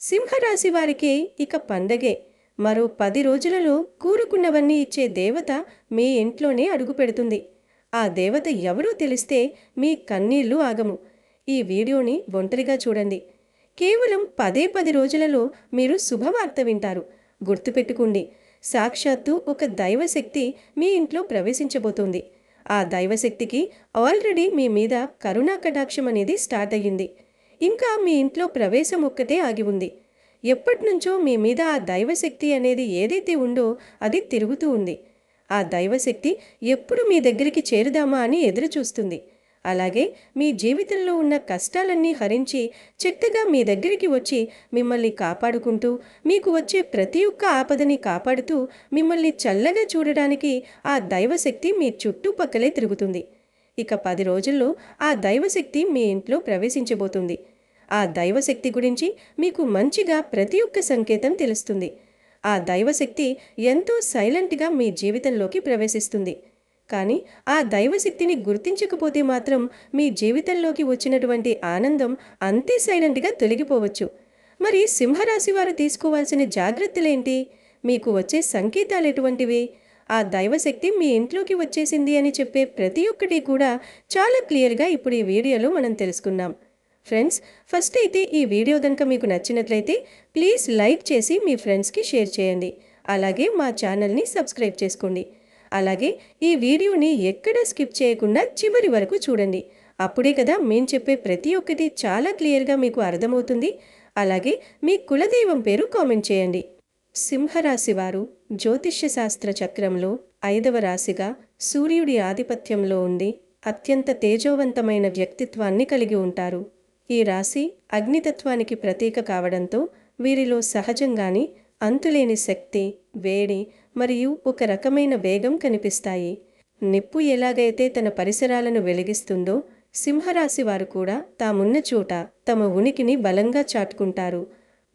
సింహరాశి వారికి ఇక పండగే. మరో 10 రోజులలో కూరుకున్నవన్నీ ఇచ్చే దేవత మీ ఇంట్లోనే అడుగు పెడుతుంది. ఆ దేవత ఎవరో తెలిస్తే మీ కన్నీళ్లు ఆగము. ఈ వీడియోని ఒంటరిగా చూడండి. కేవలం 10 రోజులలో మీరు శుభవార్త వింటారు. గుర్తుపెట్టుకోండి, సాక్షాత్తు ఒక దైవశక్తి మీ ఇంట్లో ప్రవేశించబోతోంది. ఆ దైవశక్తికి ఆల్రెడీ మీ మీద కరుణా కటాక్షం అనేది స్టార్ట్ అయ్యింది. ఇంకా మీ ఇంట్లో ప్రవేశం ఒక్కటే ఆగి ఉంది. ఎప్పటినుంచో మీ మీద ఆ దైవశక్తి అనేది ఏదైతే ఉందో అది తిరుగుతూ ఉంది. ఆ దైవశక్తి ఎప్పుడు మీ దగ్గరికి చేరుదామా అని ఎదురు చూస్తుంది. అలాగే మీ జీవితంలో ఉన్న కష్టాలన్నీ హరించి చక్కగా మీ దగ్గరికి వచ్చి మిమ్మల్ని కాపాడుకుంటూ, మీకు వచ్చే ప్రతి ఒక్క ఆపదని కాపాడుతూ, మిమ్మల్ని చల్లగా చూడడానికి ఆ దైవశక్తి మీ చుట్టుపక్కలే తిరుగుతుంది. ఇక 10 రోజుల్లో ఆ దైవశక్తి మీ ఇంట్లో ప్రవేశించబోతుంది. ఆ దైవశక్తి గురించి మీకు మంచిగా ప్రతి ఒక్క సంకేతం తెలుస్తుంది. ఆ దైవశక్తి ఎంతో సైలెంట్గా మీ జీవితంలోకి ప్రవేశిస్తుంది. కానీ ఆ దైవశక్తిని గుర్తించకపోతే మాత్రం మీ జీవితంలోకి వచ్చినటువంటి ఆనందం అంతే సైలెంట్గా తొలగిపోవచ్చు. మరి సింహరాశి వారు తీసుకోవాల్సిన జాగ్రత్తలేంటి? మీకు వచ్చే సంకేతాలు ఎటువంటివి? ఆ దైవశక్తి మీ ఇంట్లోకి వచ్చేసింది అని చెప్పే ప్రతి ఒక్కటి కూడా చాలా క్లియర్గా ఇప్పుడు ఈ వీడియోలో మనం తెలుసుకుందాం. ఫ్రెండ్స్, ఫస్ట్ అయితే ఈ వీడియో కనుక మీకు నచ్చినట్లయితే ప్లీజ్ లైక్ చేసి మీ ఫ్రెండ్స్కి షేర్ చేయండి. అలాగే మా ఛానల్ని సబ్స్క్రైబ్ చేసుకోండి. అలాగే ఈ వీడియోని ఎక్కడా స్కిప్ చేయకుండా చివరి వరకు చూడండి. అప్పుడే కదా మేము చెప్పే ప్రతి ఒక్కటి చాలా క్లియర్గా మీకు అర్థమవుతుంది. అలాగే మీ కులదైవం పేరు కామెంట్ చేయండి. సింహరాశి వారు జ్యోతిష్య శాస్త్ర చక్రంలో 5వ రాశిగా సూర్యుడి ఆధిపత్యంలో ఉండి అత్యంత తేజోవంతమైన వ్యక్తిత్వాన్ని కలిగి ఉంటారు. ఈ రాశి అగ్నితత్వానికి ప్రతీక కావడంతో వీరిలో సహజంగానే అంతులేని శక్తి, వేడి మరియు ఒక రకమైన వేగం కనిపిస్తాయి. నిప్పు ఎలాగైతే తన పరిసరాలను వెలిగిస్తుందో, సింహరాశి వారు కూడా తామున్న చోట తమ ఉనికిని బలంగా చాటుకుంటారు.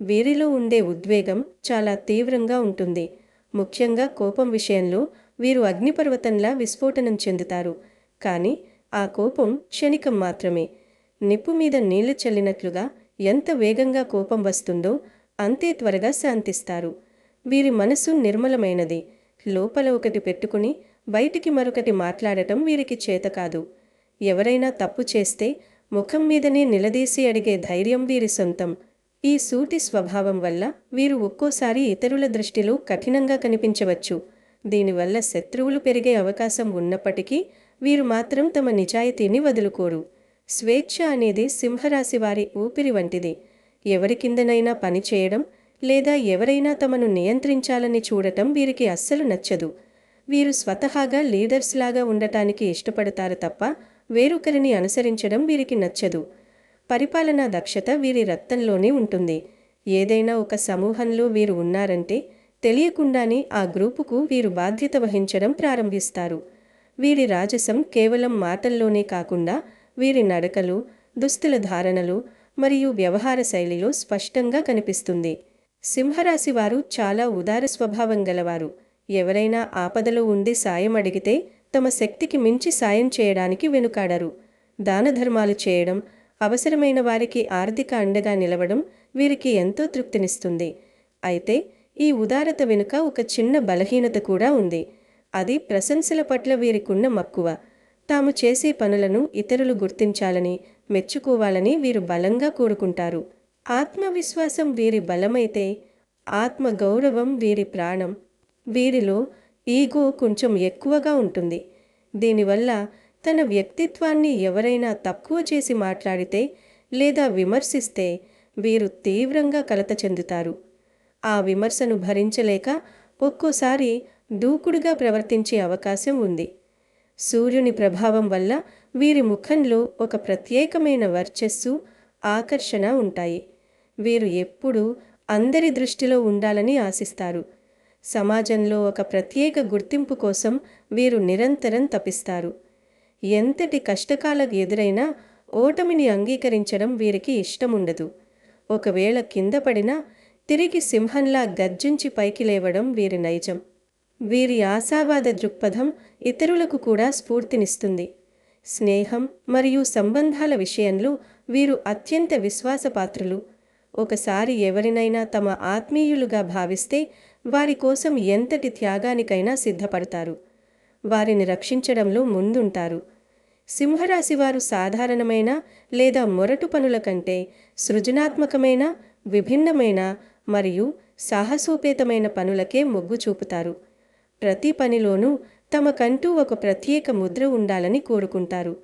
వీరిలో ఉండే ఉద్వేగం చాలా తీవ్రంగా ఉంటుంది. ముఖ్యంగా కోపం విషయంలో వీరు అగ్నిపర్వతంలా విస్ఫోటనం చెందుతారు. కానీ ఆ కోపం క్షణికం మాత్రమే. నిప్పు మీద నీళ్లు చల్లినట్లుగా ఎంత వేగంగా కోపం వస్తుందో అంతే త్వరగా శాంతిస్తారు. వీరి మనసు నిర్మలమైనది. లోపల ఒకటి పెట్టుకుని బయటికి మరొకటి మాట్లాడటం వీరికి చేత కాదు. ఎవరైనా తప్పు చేస్తే ముఖం మీదనే నిలదీసి అడిగే ధైర్యం వీరి సొంతం. ఈ సూటి స్వభావం వల్ల వీరు ఒక్కోసారి ఇతరుల దృష్టిలో కఠినంగా కనిపించవచ్చు. దీనివల్ల శత్రువులు పెరిగే అవకాశం ఉన్నప్పటికీ వీరు మాత్రం తమ నిజాయితీని వదులుకోరు. స్వేచ్ఛ అనేది సింహరాశి వారి ఊపిరి వంటిది. ఎవరి కిందనైనా పని చేయడం లేదా ఎవరైనా తమను నియంత్రించాలని చూడటం వీరికి అస్సలు నచ్చదు. వీరు స్వతహాగా లీడర్స్ లాగా ఉండటానికి ఇష్టపడతారు తప్ప వేరొకరిని అనుసరించడం వీరికి నచ్చదు. పరిపాలనా దక్షత వీరి రక్తంలోనే ఉంటుంది. ఏదైనా ఒక సమూహంలో వీరు ఉన్నారంటే తెలియకుండానే ఆ గ్రూపుకు వీరు బాధ్యత వహించడం ప్రారంభిస్తారు. వీరి రాజసం కేవలం మాటల్లోనే కాకుండా వీరి నడకలు, దుస్తుల ధారణలు మరియు వ్యవహార శైలిలో స్పష్టంగా కనిపిస్తుంది. సింహరాశి వారు చాలా ఉదార స్వభావం గలవారు. ఎవరైనా ఆపదలో ఉండి సాయం అడిగితే తమ శక్తికి మించి సాయం చేయడానికి వెనుకాడరు. దానధర్మాలు చేయడం, అవసరమైన వారికి ఆర్థిక అండగా నిలవడం వీరికి ఎంతో తృప్తినిస్తుంది. అయితే ఈ ఉదారత వెనుక ఒక చిన్న బలహీనత కూడా ఉంది. అది ప్రశంసల పట్ల వీరికున్న మక్కువ. తాము చేసే పనులను ఇతరులు గుర్తించాలని, మెచ్చుకోవాలని వీరు బలంగా కోరుకుంటారు. ఆత్మవిశ్వాసం వీరి బలమైతే ఆత్మగౌరవం వీరి ప్రాణం. వీరిలో ఈగో కొంచెం ఎక్కువగా ఉంటుంది. దీనివల్ల తన వ్యక్తిత్వాన్ని ఎవరైనా తక్కువ చేసి మాట్లాడితే లేదా విమర్శిస్తే వీరు తీవ్రంగా కలత చెందుతారు. ఆ విమర్శను భరించలేక ఒక్కోసారి దూకుడుగా ప్రవర్తించే అవకాశం ఉంది. సూర్యుని ప్రభావం వల్ల వీరి ముఖంలో ఒక ప్రత్యేకమైన వర్చస్సు, ఆకర్షణ ఉంటాయి. వీరు ఎప్పుడూ అందరి దృష్టిలో ఉండాలని ఆశిస్తారు. సమాజంలో ఒక ప్రత్యేక గుర్తింపు కోసం వీరు నిరంతరం తపిస్తారు. ఎంతటి కష్టకాలం ఎదురైనా ఓటమిని అంగీకరించడం వీరికి ఇష్టముండదు. ఒకవేళ కింద పడినా తిరిగి సింహంలా గర్జించి పైకి లేవడం వీరి నైజం. వీరి ఆశావాద దృక్పథం ఇతరులకు కూడా స్ఫూర్తినిస్తుంది. స్నేహం మరియు సంబంధాల విషయంలో వీరు అత్యంత విశ్వాసపాత్రులు. ఒకసారి ఎవరినైనా తమ ఆత్మీయులుగా భావిస్తే వారి కోసం ఎంతటి త్యాగానికైనా సిద్ధపడతారు. వారిని రక్షించడంలో ముందుంటారు. సింహరాశివారు సాధారణమైన లేదా మొరటు పనుల కంటే సృజనాత్మకమైన, విభిన్నమైన మరియు సాహసోపేతమైన పనులకే మొగ్గు చూపుతారు. ప్రతి పనిలోనూ తమకంటూ ఒక ప్రత్యేక ముద్ర ఉండాలని కోరుకుంటారు.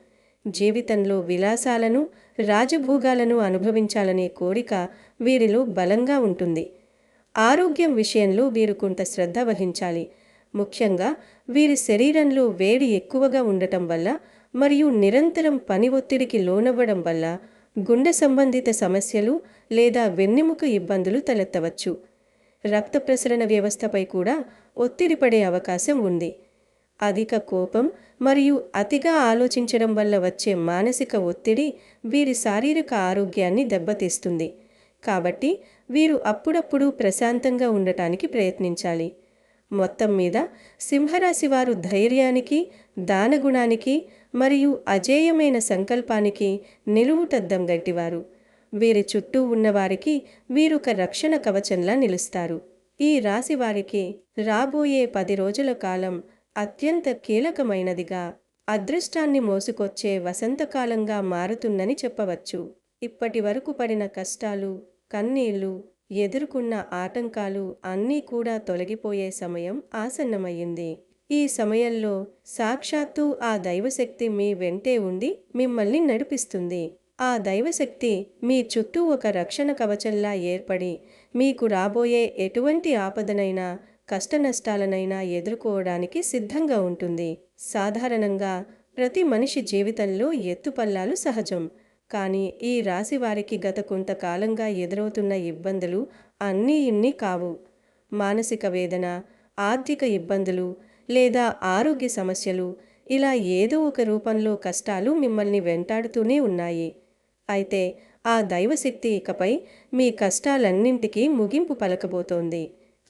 జీవితంలో విలాసాలను, రాజభోగాలను అనుభవించాలనే కోరిక వీరిలో బలంగా ఉంటుంది. ఆరోగ్యం విషయంలో వీరు కొంత శ్రద్ధ వహించాలి. ముఖ్యంగా వీరి శరీరంలో వేడి ఎక్కువగా ఉండటం వల్ల మరియు నిరంతరం పని ఒత్తిడికి లోనవ్వడం వల్ల గుండె సంబంధిత సమస్యలు లేదా వెన్నెముక ఇబ్బందులు తలెత్తవచ్చు. రక్త ప్రసరణ వ్యవస్థపై కూడా ఒత్తిడి పడే అవకాశం ఉంది. అధిక కోపం మరియు అతిగా ఆలోచించడం వల్ల వచ్చే మానసిక ఒత్తిడి వీరి శారీరక ఆరోగ్యాన్ని దెబ్బతీస్తుంది. కాబట్టి వీరు అప్పుడప్పుడు ప్రశాంతంగా ఉండటానికి ప్రయత్నించాలి. మొత్తం మీద సింహరాశి వారు ధైర్యానికి, దానగుణానికి మరియు అజేయమైన సంకల్పానికి నిలువుటద్దం గట్టివారు. వీరి చుట్టూ ఉన్నవారికి వీరొక రక్షణ కవచంలా నిలుస్తారు. ఈ రాశి వారికి రాబోయే 10 రోజుల కాలం అత్యంత కీలకమైనదిగా, అదృష్టాన్ని మోసుకొచ్చే వసంతకాలంగా మారుతుందని చెప్పవచ్చు. ఇప్పటి వరకు పడిన కష్టాలు, కన్నీళ్లు, ఎదుర్కొన్న ఆటంకాలు అన్నీ కూడా తొలగిపోయే సమయం ఆసన్నమయ్యింది. ఈ సమయంలో సాక్షాత్తు ఆ దైవశక్తి మీ వెంటే ఉండి మిమ్మల్ని నడిపిస్తుంది. ఆ దైవశక్తి మీ చుట్టూ ఒక రక్షణ కవచంలా ఏర్పడి మీకు రాబోయే ఎటువంటి ఆపదనైనా, కష్టనష్టాలనైనా ఎదుర్కోవడానికి సిద్ధంగా ఉంటుంది. సాధారణంగా ప్రతి మనిషి జీవితంలో ఎత్తుపల్లాలు సహజం. కానీ ఈ రాశి వారికి గత కొంతకాలంగా ఎదురవుతున్న ఇబ్బందులు అన్నీ ఇన్ని కావు. మానసిక వేదన, ఆర్థిక ఇబ్బందులు లేదా ఆరోగ్య సమస్యలు, ఇలా ఏదో ఒక రూపంలో కష్టాలు మిమ్మల్ని వెంటాడుతూనే ఉన్నాయి. అయితే ఆ దైవశక్తి ఇకపై మీ కష్టాలన్నింటికీ ముగింపు పలకబోతోంది.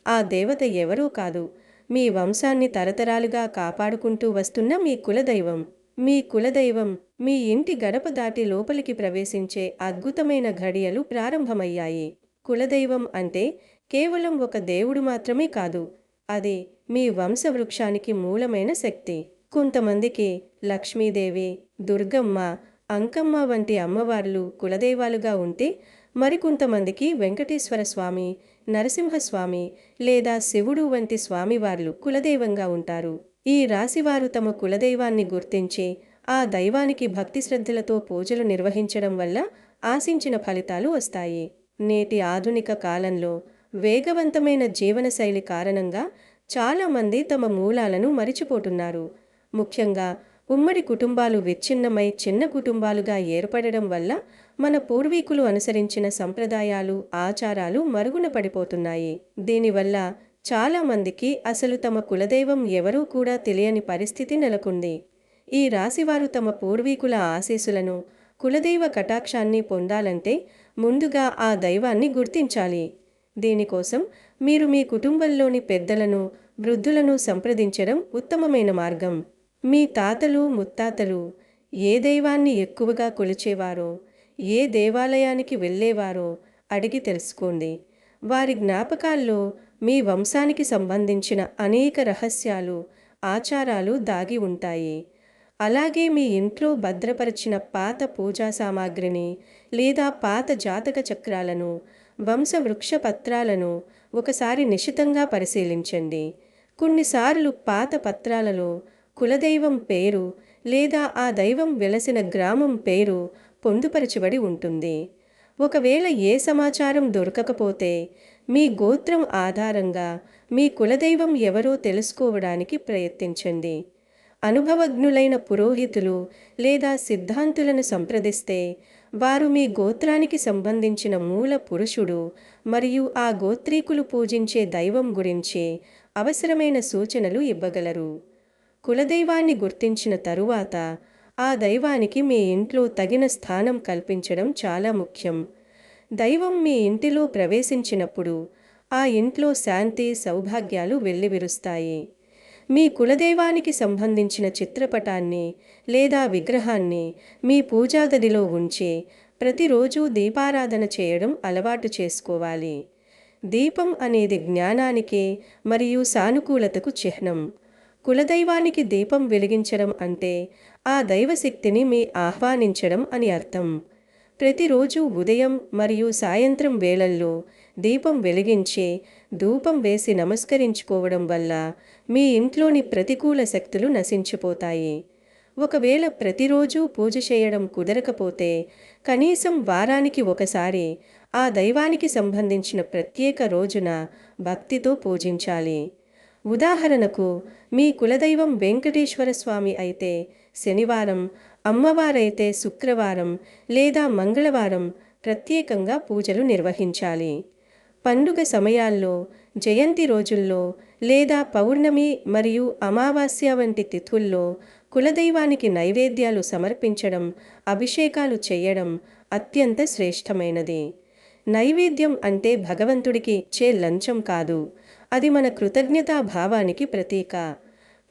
ఆ దేవత ఎవరో కాదు, మీ వంశాన్ని తరతరాలుగా కాపాడుకుంటూ వస్తున్న మీ కులదైవం. మీ కులదైవం మీ ఇంటి గడప దాటి లోపలికి ప్రవేశించే అద్భుతమైన ఘడియలు ప్రారంభమయ్యాయి. కులదైవం అంటే కేవలం ఒక దేవుడు మాత్రమే కాదు, అది మీ వంశవృక్షానికి మూలమైన శక్తి. కొంతమందికి లక్ష్మీదేవి, దుర్గమ్మ, అంకమ్మ వంటి అమ్మవార్లు కులదైవాలుగా ఉంటే, మరికొంతమందికి వెంకటేశ్వర స్వామి, నరసింహస్వామి లేదా శివుడు వంటి స్వామివార్లు కులదైవంగా ఉంటారు. ఈ రాశివారు తమ కులదైవాన్ని గుర్తించి ఆ దైవానికి భక్తి శ్రద్ధలతో పూజలు నిర్వహించడం వల్ల ఆశించిన ఫలితాలు వస్తాయి. నేటి ఆధునిక కాలంలో వేగవంతమైన జీవనశైలి కారణంగా చాలామంది తమ మూలాలను మరిచిపోతున్నారు. ముఖ్యంగా ఉమ్మడి కుటుంబాలు విచ్ఛిన్నమై చిన్న కుటుంబాలుగా ఏర్పడడం వల్ల మన పూర్వీకులు అనుసరించిన సంప్రదాయాలు, ఆచారాలు మరుగున పడిపోతున్నాయి. దీనివల్ల చాలామందికి అసలు తమ కులదైవం ఎవరో కూడా తెలియని పరిస్థితి నెలకొంది. ఈ రాశివారు తమ పూర్వీకుల ఆశీస్సులను, కులదైవ కటాక్షాన్ని పొందాలంటే ముందుగా ఆ దైవాన్ని గుర్తించాలి. దీనికోసం మీరు మీ కుటుంబంలోని పెద్దలను, వృద్ధులను సంప్రదించడం ఉత్తమమైన మార్గం. మీ తాతలు, ముత్తాతలు ఏ దైవాన్ని ఎక్కువగా కొలిచేవారో, ఏ దేవాలయానికి వెళ్ళేవారో అడిగి తెలుసుకోండి. వారి జ్ఞాపకాల్లో మీ వంశానికి సంబంధించిన అనేక రహస్యాలు, ఆచారాలు దాగి ఉంటాయి. అలాగే మీ ఇంట్లో భద్రపరిచిన పాత పూజా సామాగ్రిని లేదా పాత జాతక చక్రాలను, వంశవృక్ష పత్రాలను ఒకసారి నిశితంగా పరిశీలించండి. కొన్నిసార్లు పాత పత్రాలలో కులదైవం పేరు లేదా ఆ దైవం వెలసిన గ్రామం పేరు పొందుపరచబడి ఉంటుంది. ఒకవేళ ఏ సమాచారం దొరకకపోతే మీ గోత్రం ఆధారంగా మీ కులదైవం ఎవరో తెలుసుకోవడానికి ప్రయత్నించండి. అనుభవజ్ఞులైన పురోహితులు లేదా సిద్ధాంతులను సంప్రదిస్తే వారు మీ గోత్రానికి సంబంధించిన మూల పురుషుడు మరియు ఆ గోత్రీకులు పూజించే దైవం గురించి అవసరమైన సూచనలు ఇవ్వగలరు. కులదైవాన్ని గుర్తించిన తరువాత ఆ దైవానికి మీ ఇంట్లో తగిన స్థానం కల్పించడం చాలా ముఖ్యం. దైవం మీ ఇంటిలో ప్రవేశించినప్పుడు ఆ ఇంట్లో శాంతి, సౌభాగ్యాలు వెల్లివిరుస్తాయి. మీ కులదైవానికి సంబంధించిన చిత్రపటాన్ని లేదా విగ్రహాన్ని మీ పూజా గదిలో ఉంచి ప్రతిరోజు దీపారాధన చేయడం అలవాటు చేసుకోవాలి. దీపం అనేది జ్ఞానానికి మరియు సానుకూలతకు చిహ్నం. కులదైవానికి దీపం వెలిగించడం అంటే ఆ దైవశక్తిని మీ ఆహ్వానించడం అని అర్థం. ప్రతిరోజు ఉదయం మరియు సాయంత్రం వేళల్లో దీపం వెలిగించి ధూపం వేసి నమస్కరించుకోవడం వల్ల మీ ఇంట్లోని ప్రతికూల శక్తులు నశించిపోతాయి. ఒకవేళ ప్రతిరోజు పూజ చేయడం కుదరకపోతే కనీసం వారానికి ఒకసారి ఆ దైవానికి సంబంధించిన ప్రత్యేక రోజున భక్తితో పూజించాలి. ఉదాహరణకు మీ కులదైవం వెంకటేశ్వర స్వామి అయితే శనివారం, అమ్మవారైతే శుక్రవారం లేదా మంగళవారం ప్రత్యేకంగా పూజలు నిర్వహించాలి. పండుగ సమయాల్లో, జయంతి రోజుల్లో లేదా పౌర్ణమి మరియు అమావాస్య వంటి తిథుల్లో కులదైవానికి నైవేద్యాలు సమర్పించడం, అభిషేకాలు చేయడం అత్యంత శ్రేష్టమైనది. నైవేద్యం అంటే భగవంతుడికి ఇచ్చే లంచం కాదు, అది మన కృతజ్ఞతా భావానికి ప్రతీక.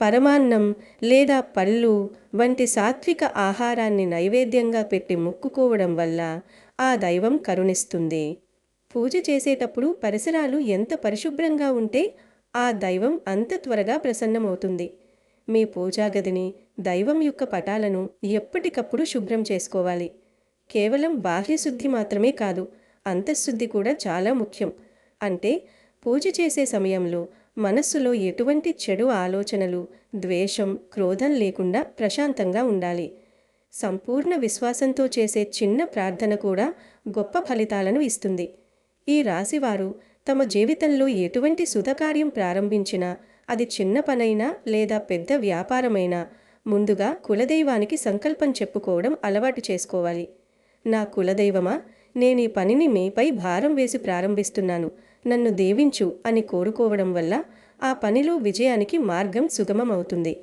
పరమాన్నం లేదా పళ్ళు వంటి సాత్విక ఆహారాన్ని నైవేద్యంగా పెట్టి మొక్కుకోవడం వల్ల ఆ దైవం కరుణిస్తుంది. పూజ చేసేటప్పుడు పరిసరాలు ఎంత పరిశుభ్రంగా ఉంటే ఆ దైవం అంత త్వరగా ప్రసన్నమవుతుంది. మీ పూజా గదిని, దైవం యొక్క పటాలను ఎప్పటికప్పుడు శుభ్రం చేసుకోవాలి. కేవలం బాహ్యశుద్ధి మాత్రమే కాదు, అంతఃశుద్ధి కూడా చాలా ముఖ్యం. అంటే పూజ చేసే సమయంలో మనస్సులో ఎటువంటి చెడు ఆలోచనలు, ద్వేషం, క్రోధం లేకుండా ప్రశాంతంగా ఉండాలి. సంపూర్ణ విశ్వాసంతో చేసే చిన్న ప్రార్థన కూడా గొప్ప ఫలితాలను ఇస్తుంది. ఈ రాశివారు తమ జీవితంలో ఎటువంటి శుభకార్యం ప్రారంభించినా, అది చిన్న పనైనా లేదా పెద్ద వ్యాపారమైనా, ముందుగా కులదైవానికి సంకల్పం చెప్పుకోవడం అలవాటు చేసుకోవాలి. నా కులదైవమా, నేను ఈ పనిని మీపై భారం వేసి ప్రారంభిస్తున్నాను, నన్ను దీవించు అని కోరుకోవడం వల్ల ఆ పనిలో విజయానికి మార్గం సుగమం అవుతుంది.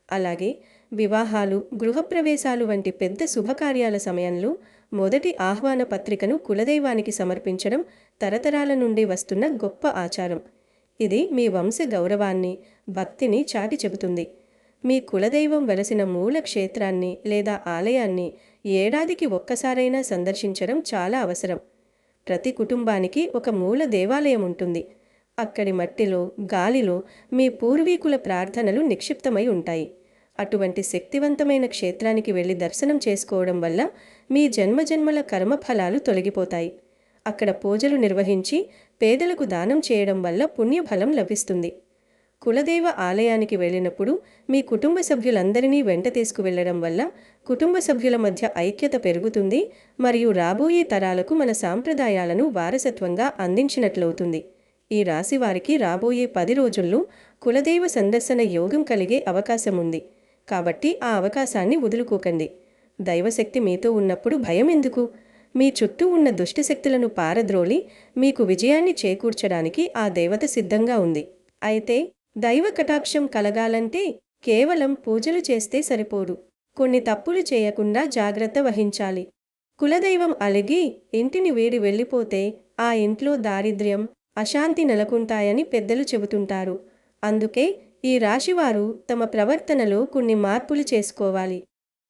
అలాగే వివాహాలు, గృహప్రవేశాలు వంటి పెద్ద శుభకార్యాల సమయంలో మొదటి ఆహ్వాన పత్రికను కులదైవానికి సమర్పించడం తరతరాల నుండి వస్తున్న గొప్ప ఆచారం. ఇది మీ వంశ గౌరవాన్ని, భక్తిని చాటి చెబుతుంది. మీ కులదైవం వెలసిన మూల క్షేత్రాన్ని లేదా ఆలయాన్ని ఏడాదికి ఒక్కసారైనా సందర్శించడం చాలా అవసరం. ప్రతి కుటుంబానికి ఒక మూల దేవాలయం ఉంటుంది. అక్కడి మట్టిలో, గాలిలో మీ పూర్వీకుల ప్రార్థనలు నిక్షిప్తమై ఉంటాయి. అటువంటి శక్తివంతమైన క్షేత్రానికి వెళ్ళి దర్శనం చేసుకోవడం వల్ల మీ జన్మజన్మల కర్మఫలాలు తొలగిపోతాయి. అక్కడ పూజలు నిర్వహించి పేదలకు దానం చేయడం వల్ల పుణ్యఫలం లభిస్తుంది. కులదైవ ఆలయానికి వెళ్ళినప్పుడు మీ కుటుంబ సభ్యులందరినీ వెంట తీసుకువెళ్లడం వల్ల కుటుంబ సభ్యుల మధ్య ఐక్యత పెరుగుతుంది మరియు రాబోయే తరాలకు మన సాంప్రదాయాలను వారసత్వంగా అందించినట్లవుతుంది. ఈ రాశి వారికి రాబోయే 10 రోజుల్లో కులదైవ సందర్శన యోగం కలిగే అవకాశం ఉంది. కాబట్టి ఆ అవకాశాన్ని వదులుకోకండి. దైవశక్తి మీతో ఉన్నప్పుడు భయం ఎందుకు? మీ చుట్టూ ఉన్న దుష్టశక్తులను పారద్రోలి మీకు విజయాన్ని చేకూర్చడానికి ఆ దేవత సిద్ధంగా ఉంది. అయితే దైవ కటాక్షం కలగాలంటే కేవలం పూజలు చేస్తే సరిపోదు. కొన్ని తప్పులు చేయకుండా జాగ్రత్త వహించాలి. కులదైవం అలిగి ఇంటిని వీడి వెళ్ళిపోతే ఆ ఇంట్లో దారిద్ర్యం, అశాంతి నెలకొంటాయని పెద్దలు చెబుతుంటారు. అందుకే ఈ రాశివారు తమ ప్రవర్తనలో కొన్ని మార్పులు చేసుకోవాలి.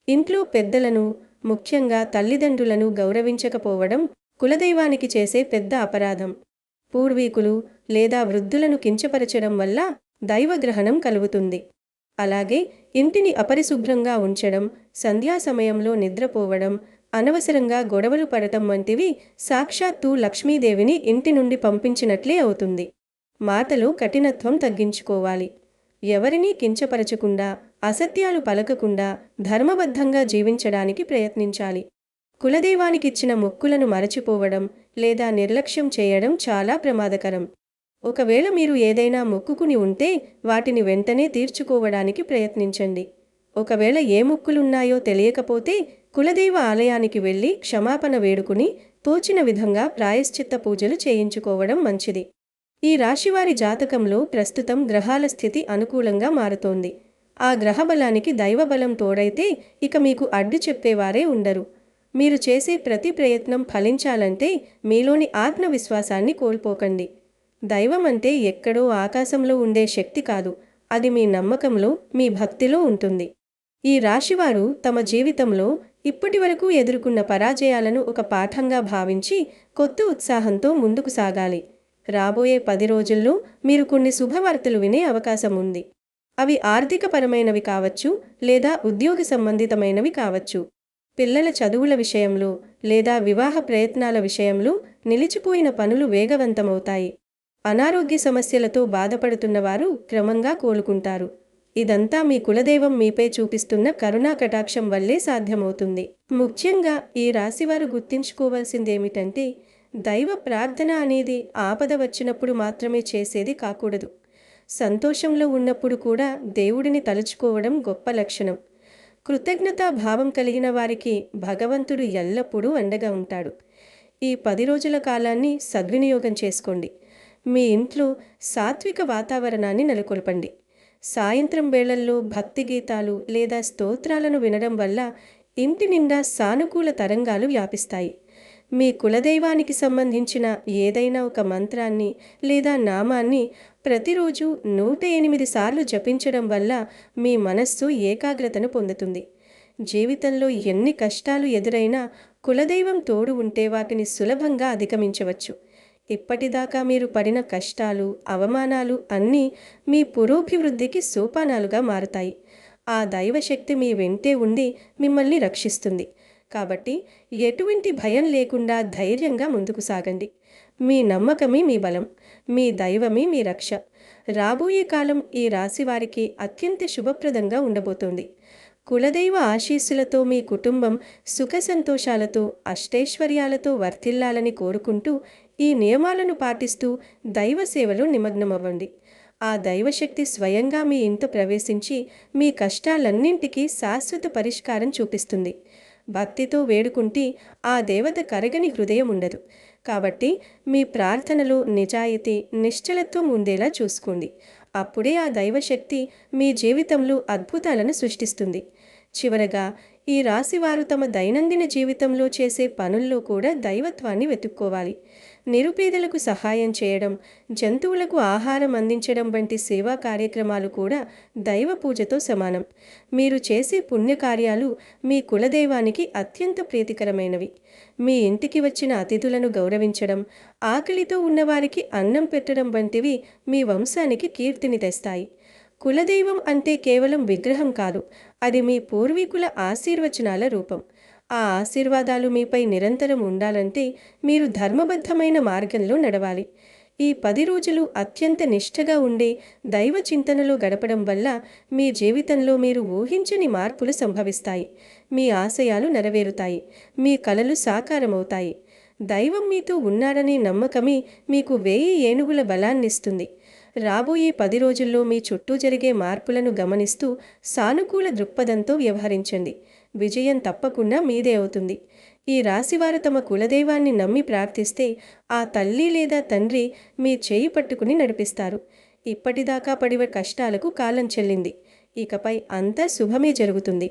ఇంట్లో పెద్దలను, ముఖ్యంగా తల్లిదండ్రులను గౌరవించకపోవడం కులదైవానికి చేసే పెద్ద అపరాధం. పూర్వీకులు లేదా వృద్ధులను కించపరచడం వల్ల దైవగ్రహణం కలుగుతుంది. అలాగే ఇంటిని అపరిశుభ్రంగా ఉంచడం, సంధ్యా సమయంలో నిద్రపోవడం, అనవసరంగా గొడవలు పడటం వంటివి సాక్షాత్తు లక్ష్మీదేవిని ఇంటి నుండి పంపించినట్లే అవుతుంది. మాటలో కఠినత్వం తగ్గించుకోవాలి. ఎవరినీ కించపరచకుండా, అసత్యాలు పలకకుండా ధర్మబద్ధంగా జీవించడానికి ప్రయత్నించాలి. కులదైవానికిచ్చిన మొక్కులను మరచిపోవడం లేదా నిర్లక్ష్యం చేయడం చాలా ప్రమాదకరం. ఒకవేళ మీరు ఏదైనా మొక్కుకుని ఉంటే వాటిని వెంటనే తీర్చుకోవడానికి ప్రయత్నించండి. ఒకవేళ ఏ మొక్కులున్నాయో తెలియకపోతే కులదైవ ఆలయానికి వెళ్ళి క్షమాపణ వేడుకుని తోచిన విధంగా ప్రాయశ్చిత్త పూజలు చేయించుకోవడం మంచిది. ఈ రాశివారి జాతకంలో ప్రస్తుతం గ్రహాల స్థితి అనుకూలంగా మారుతోంది. ఆ గ్రహబలానికి దైవబలం తోడైతే ఇక మీకు అడ్డు చెప్పేవారే ఉండరు. మీరు చేసే ప్రతి ప్రయత్నం ఫలించాలంటే మీలోని ఆత్మవిశ్వాసాన్ని కోల్పోకండి. దైవం అంటే ఎక్కడో ఆకాశంలో ఉండే శక్తి కాదు, అది మీ నమ్మకంలో, మీ భక్తిలో ఉంటుంది. ఈ రాశివారు తమ జీవితంలో ఇప్పటివరకు ఎదుర్కొన్న పరాజయాలను ఒక పాఠంగా భావించి కొత్త ఉత్సాహంతో ముందుకు సాగాలి. రాబోయే 10 రోజుల్లో మీరు కొన్ని శుభవార్తలు వినే అవకాశం ఉంది. అవి ఆర్థికపరమైనవి కావచ్చు, లేదా ఉద్యోగ సంబంధితమైనవి కావచ్చు. పిల్లల చదువుల విషయంలో లేదా వివాహ ప్రయత్నాల విషయంలో నిలిచిపోయిన పనులు వేగవంతమవుతాయి. అనారోగ్య సమస్యలతో బాధపడుతున్నవారు క్రమంగా కోలుకుంటారు. ఇదంతా మీ కులదైవం మీపై చూపిస్తున్న కరుణా కటాక్షం వల్లే సాధ్యమవుతుంది. ముఖ్యంగా ఈ రాశివారు గుర్తుంచుకోవాల్సిందేమిటంటే, దైవ ప్రార్థన అనేది ఆపద వచ్చినప్పుడు మాత్రమే చేసేది కాకూడదు. సంతోషంలో ఉన్నప్పుడు కూడా దేవుడిని తలుచుకోవడం గొప్ప లక్షణం. కృతజ్ఞతా భావం కలిగిన వారికి భగవంతుడు ఎల్లప్పుడూ అండగా ఉంటాడు. ఈ 10 రోజుల కాలాన్ని సద్వినియోగం చేసుకోండి. మీ ఇంట్లో సాత్విక వాతావరణాన్ని నెలకొల్పండి. సాయంత్రం వేళల్లో భక్తి గీతాలు లేదా స్తోత్రాలను వినడం వల్ల ఇంటి నిండా సానుకూల తరంగాలు వ్యాపిస్తాయి. మీ కులదైవానికి సంబంధించిన ఏదైనా ఒక మంత్రాన్ని లేదా నామాన్ని ప్రతిరోజు 108 సార్లు జపించడం వల్ల మీ మనస్సు ఏకాగ్రతను పొందుతుంది. జీవితంలో ఎన్ని కష్టాలు ఎదురైనా కులదైవం తోడు ఉంటే వాటిని సులభంగా అధిగమించవచ్చు. ఇప్పటిదాకా మీరు పడిన కష్టాలు, అవమానాలు అన్నీ మీ పురోభివృద్ధికి సోపానాలుగా మారుతాయి. ఆ దైవశక్తి మీ వెంటే ఉండి మిమ్మల్ని రక్షిస్తుంది. కాబట్టి ఎటువంటి భయం లేకుండా ధైర్యంగా ముందుకు సాగండి. మీ నమ్మకమే మీ బలం, మీ దైవమే మీ రక్ష. రాబోయే కాలం ఈ రాశివారికి అత్యంత శుభప్రదంగా ఉండబోతోంది. కులదైవ ఆశీస్సులతో మీ కుటుంబం సుఖ సంతోషాలతో, అష్టైశ్వర్యాలతో వర్ధిల్లాలని కోరుకుంటూ ఈ నియమాలను పాటిస్తూ దైవ సేవలో నిమగ్నమవ్వండి. ఆ దైవశక్తి స్వయంగా మీ ఇంట ప్రవేశించి మీ కష్టాలన్నింటికీ శాశ్వత పరిష్కారం చూపిస్తుంది. భక్తితో వేడుకుంటే ఆ దేవత కరగని హృదయం ఉండదు. కాబట్టి మీ ప్రార్థనలో నిజాయితీ, నిశ్చలత్వం ఉండేలా చూసుకోండి. అప్పుడే ఆ దైవశక్తి మీ జీవితంలో అద్భుతాలను సృష్టిస్తుంది. చివరగా ఈ రాశివారు తమ దైనందిన జీవితంలో చేసే పనుల్లో కూడా దైవత్వాన్ని వెతుక్కోవాలి. నిరుపేదలకు సహాయం చేయడం, జంతువులకు ఆహారం అందించడం వంటి సేవా కార్యక్రమాలు కూడా దైవ పూజతో సమానం. మీరు చేసే పుణ్యకార్యాలు మీ కులదైవానికి అత్యంత ప్రీతికరమైనవి. మీ ఇంటికి వచ్చిన అతిథులను గౌరవించడం, ఆకలితో ఉన్నవారికి అన్నం పెట్టడం వంటివి మీ వంశానికి కీర్తిని తెస్తాయి. కులదైవం అంటే కేవలం విగ్రహం కాదు, అది మీ పూర్వీకుల ఆశీర్వచనాల రూపం. ఆ ఆశీర్వాదాలు మీపై నిరంతరం ఉండాలంటే మీరు ధర్మబద్ధమైన మార్గంలో నడవాలి. ఈ 10 రోజులు అత్యంత నిష్ఠగా ఉండే దైవ చింతనలో గడపడం వల్ల మీ జీవితంలో మీరు ఊహించని మార్పులు సంభవిస్తాయి. మీ ఆశయాలు నెరవేరుతాయి, మీ కలలు సాకారమవుతాయి. దైవం మీతో ఉన్నాడనే నమ్మకమే మీకు 1000 ఏనుగుల బలాన్నిస్తుంది. రాబోయే 10 రోజుల్లో మీ చుట్టూ జరిగే మార్పులను గమనిస్తూ సానుకూల దృక్పథంతో వ్యవహరించండి. విజయం తప్పకుండా మీదే అవుతుంది. ఈ రాశివారు తమ కులదైవాన్ని నమ్మి ప్రార్థిస్తే ఆ తల్లి లేదా తండ్రి మీ చేయి పట్టుకుని నడిపిస్తారు. ఇప్పటిదాకా పడిన కష్టాలకు కాలం చెల్లింది. ఇకపై అంతా శుభమే జరుగుతుంది.